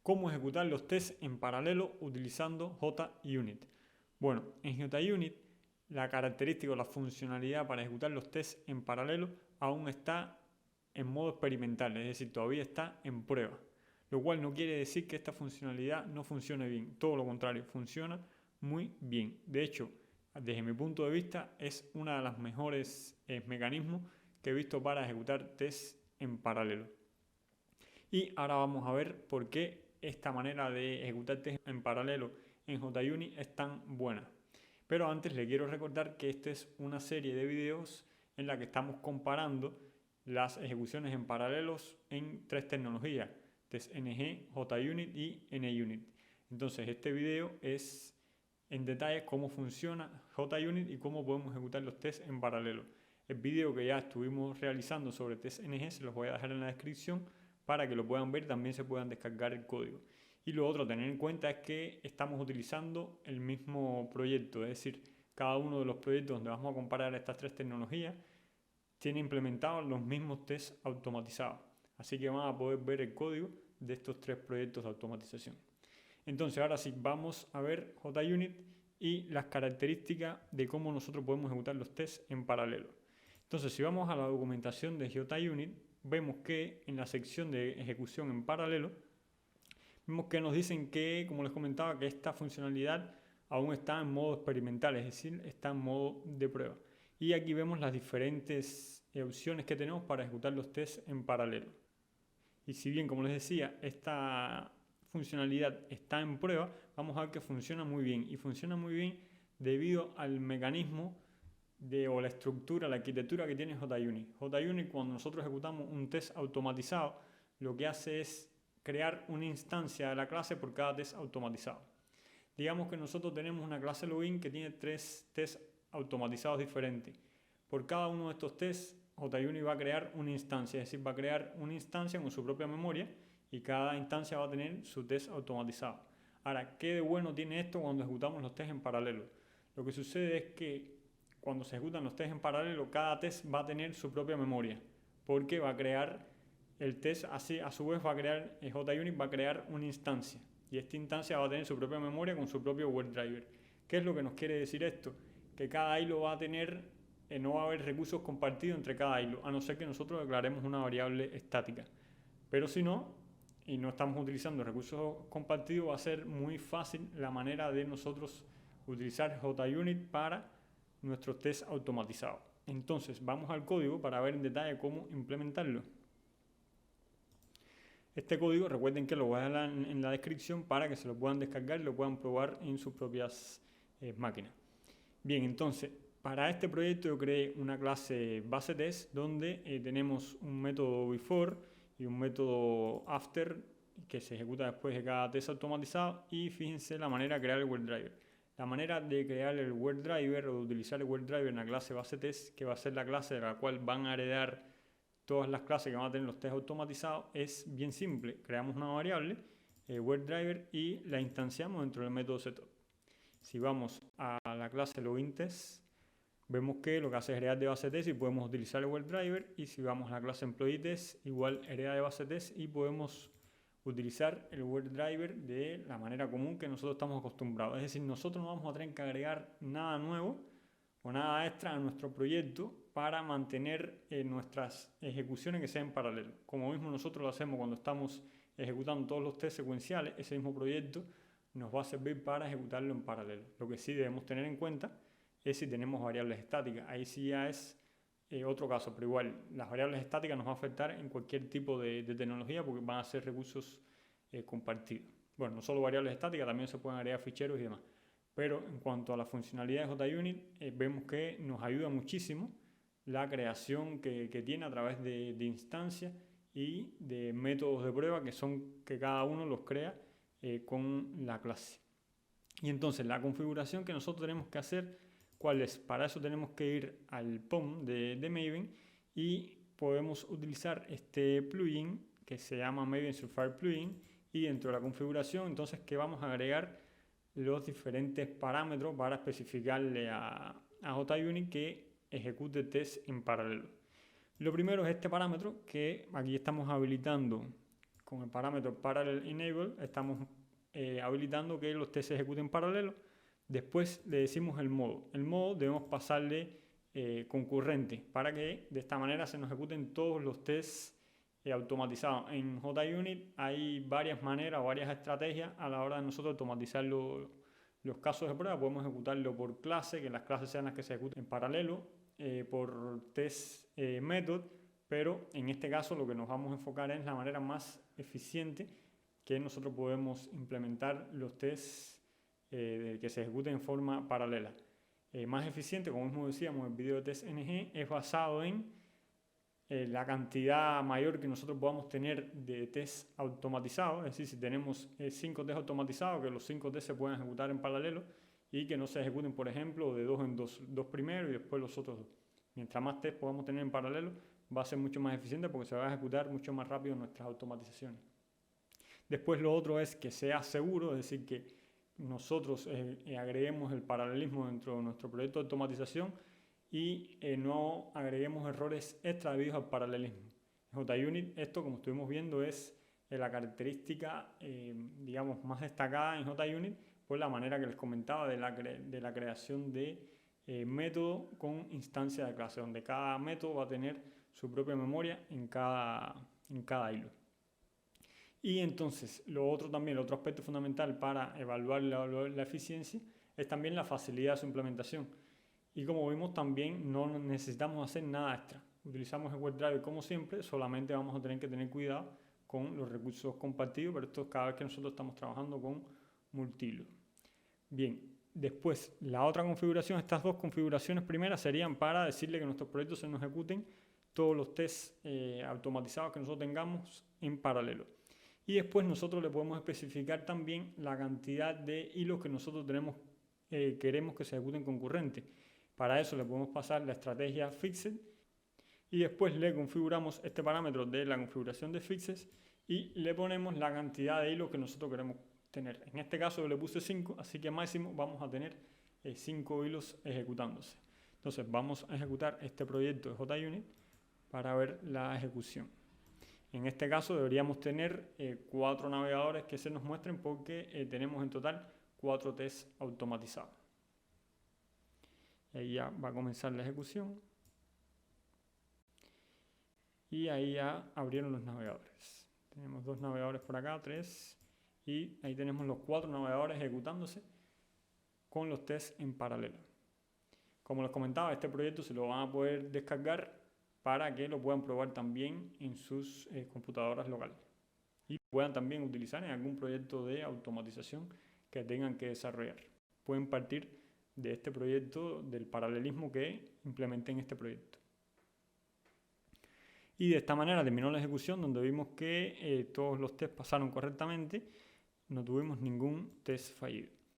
¿Cómo ejecutar los tests en paralelo utilizando JUnit? Bueno, en JUnit la característica o la funcionalidad para ejecutar los tests en paralelo aún está en modo experimental, es decir, todavía está en prueba. Lo cual no quiere decir que esta funcionalidad no funcione bien, todo lo contrario, funciona muy bien. De hecho, desde mi punto de vista, es uno de los mejores mecanismos que he visto para ejecutar tests en paralelo. Y ahora vamos a ver por qué esta manera de ejecutar test en paralelo en JUnit es tan buena. Pero antes le quiero recordar que esta es una serie de videos en la que estamos comparando las ejecuciones en paralelos en tres tecnologías: TestNG, JUnit y NUnit. Entonces este video es en detalle cómo funciona JUnit y cómo podemos ejecutar los tests en paralelo. El video que ya estuvimos realizando sobre TestNG se los voy a dejar en la descripción para que lo puedan ver, también se puedan descargar el código. Y lo otro a tener en cuenta es que estamos utilizando el mismo proyecto, es decir, cada uno de los proyectos donde vamos a comparar estas tres tecnologías tiene implementados los mismos tests automatizados. Así que van a poder ver el código de estos tres proyectos de automatización. Entonces ahora sí, vamos a ver JUnit y las características de cómo nosotros podemos ejecutar los tests en paralelo. Entonces si vamos a la documentación de JUnit, vemos que en la sección de ejecución en paralelo, vemos que nos dicen que, como les comentaba, que esta funcionalidad aún está en modo experimental, es decir, está en modo de prueba. Y aquí vemos las diferentes opciones que tenemos para ejecutar los tests en paralelo. Y si bien, como les decía, esta funcionalidad está en prueba, vamos a ver que funciona muy bien. Y funciona muy bien debido al mecanismo o la estructura, la arquitectura que tiene JUnit. JUnit, cuando nosotros ejecutamos un test automatizado, lo que hace es crear una instancia de la clase por cada test automatizado. Digamos que nosotros tenemos una clase login que tiene 3 tests automatizados diferentes. Por cada uno de estos tests, JUnit va a crear una instancia, es decir, va a crear una instancia con su propia memoria y cada instancia va a tener su test automatizado. Ahora, ¿qué de bueno tiene esto cuando ejecutamos los tests en paralelo? Lo que sucede es que cuando se ejecutan los tests en paralelo, cada test va a tener su propia memoria, porque va a crear el test, así a su vez va a crear, JUnit va a crear una instancia, y esta instancia va a tener su propia memoria con su propio WebDriver. ¿Qué es lo que nos quiere decir esto? Que cada hilo va a tener, no va a haber recursos compartidos entre cada hilo, a no ser que nosotros declaremos una variable estática. Pero si no, y no estamos utilizando recursos compartidos, va a ser muy fácil la manera de nosotros utilizar JUnit para nuestros tests automatizados. Entonces vamos al código para ver en detalle cómo implementarlo. Este código, recuerden que lo voy a dejar en la descripción para que se lo puedan descargar y lo puedan probar en sus propias máquinas. Bien, entonces, para este proyecto yo creé una clase baseTest donde tenemos un método before y un método after que se ejecuta después de cada test automatizado. Y fíjense la manera de crear el WebDriver. La manera de crear el WebDriver o de utilizar el WebDriver en la clase baseTest, que va a ser la clase de la cual van a heredar todas las clases que van a tener los tests automatizados, es bien simple. Creamos una variable, WebDriver, y la instanciamos dentro del método setup. Si vamos a la clase loginTest, vemos que lo que hace es heredar de baseTest y podemos utilizar el WebDriver. Y si vamos a la clase EmployeeTest, igual hereda de baseTest y podemos utilizar el WebDriver de la manera común que nosotros estamos acostumbrados. Es decir, nosotros no vamos a tener que agregar nada nuevo o nada extra a nuestro proyecto para mantener nuestras ejecuciones que sean en paralelo. Como mismo nosotros lo hacemos cuando estamos ejecutando todos los tests secuenciales, ese mismo proyecto nos va a servir para ejecutarlo en paralelo. Lo que sí debemos tener en cuenta es si tenemos variables estáticas. Ahí sí ya es otro caso, pero igual las variables estáticas nos va a afectar en cualquier tipo de tecnología porque van a ser recursos compartidos. Bueno, no solo variables estáticas, también se pueden agregar ficheros y demás. Pero en cuanto a la funcionalidad de JUnit, vemos que nos ayuda muchísimo la creación que tiene a través de instancias y de métodos de prueba que cada uno los crea con la clase. Y entonces la configuración que nosotros tenemos que hacer, ¿cuál es? Para eso tenemos que ir al POM de Maven y podemos utilizar este plugin que se llama Maven Surfire Plugin, y dentro de la configuración entonces que vamos a agregar los diferentes parámetros para especificarle a JUnit que ejecute test en paralelo. Lo primero es este parámetro que aquí estamos habilitando con el parámetro parallel enable estamos habilitando que los tests se ejecuten en paralelo. Después le decimos el modo. El modo debemos pasarle concurrente para que de esta manera se nos ejecuten todos los tests automatizados. En JUnit hay varias maneras o varias estrategias a la hora de nosotros automatizar los casos de prueba. Podemos ejecutarlo por clase, que las clases sean las que se ejecuten en paralelo, por test method, pero en este caso lo que nos vamos a enfocar es la manera más eficiente que nosotros podemos implementar los tests que se ejecuten en forma paralela. Más eficiente, como mismo decíamos, el video de test NG es basado en la cantidad mayor que nosotros podamos tener de test automatizados, es decir, si tenemos 5 test automatizados, que los 5 test se puedan ejecutar en paralelo y que no se ejecuten, por ejemplo, de 2 en 2, 2 primero y después los otros 2. Mientras más test podamos tener en paralelo, va a ser mucho más eficiente porque se va a ejecutar mucho más rápido nuestras automatizaciones. Después lo otro es que sea seguro, es decir, que nosotros agreguemos el paralelismo dentro de nuestro proyecto de automatización y no agreguemos errores extra debidos al paralelismo. En JUnit esto, como estuvimos viendo, es la característica digamos, más destacada en JUnit por la manera que les comentaba de la creación de método con instancia de clase, donde cada método va a tener su propia memoria en cada hilo. Y entonces, el otro aspecto fundamental para evaluar la eficiencia es también la facilidad de su implementación. Y como vimos, también no necesitamos hacer nada extra. Utilizamos el WebDriver como siempre, solamente vamos a tener que tener cuidado con los recursos compartidos, pero esto es cada vez que nosotros estamos trabajando con multihilo. Bien, después, la otra configuración, estas dos configuraciones primeras serían para decirle que nuestros proyectos se nos ejecuten todos los tests automatizados que nosotros tengamos en paralelo. Y después nosotros le podemos especificar también la cantidad de hilos que nosotros queremos que se ejecuten concurrente. Para eso le podemos pasar la estrategia Fixed y después le configuramos este parámetro de la configuración de Fixes y le ponemos la cantidad de hilos que nosotros queremos tener. En este caso yo le puse 5, así que máximo vamos a tener 5 hilos ejecutándose. Entonces vamos a ejecutar este proyecto de JUnit para ver la ejecución. En este caso deberíamos tener 4 navegadores que se nos muestren porque tenemos en total 4 tests automatizados. Ahí ya va a comenzar la ejecución. Y ahí ya abrieron los navegadores. Tenemos 2 navegadores por acá, 3. Y ahí tenemos los 4 navegadores ejecutándose con los tests en paralelo. Como les comentaba, este proyecto se lo van a poder descargar para que lo puedan probar también en sus computadoras locales. Y puedan también utilizar en algún proyecto de automatización que tengan que desarrollar. Pueden partir de este proyecto, del paralelismo que implementé en este proyecto. Y de esta manera terminó la ejecución, donde vimos que todos los tests pasaron correctamente, no tuvimos ningún test fallido.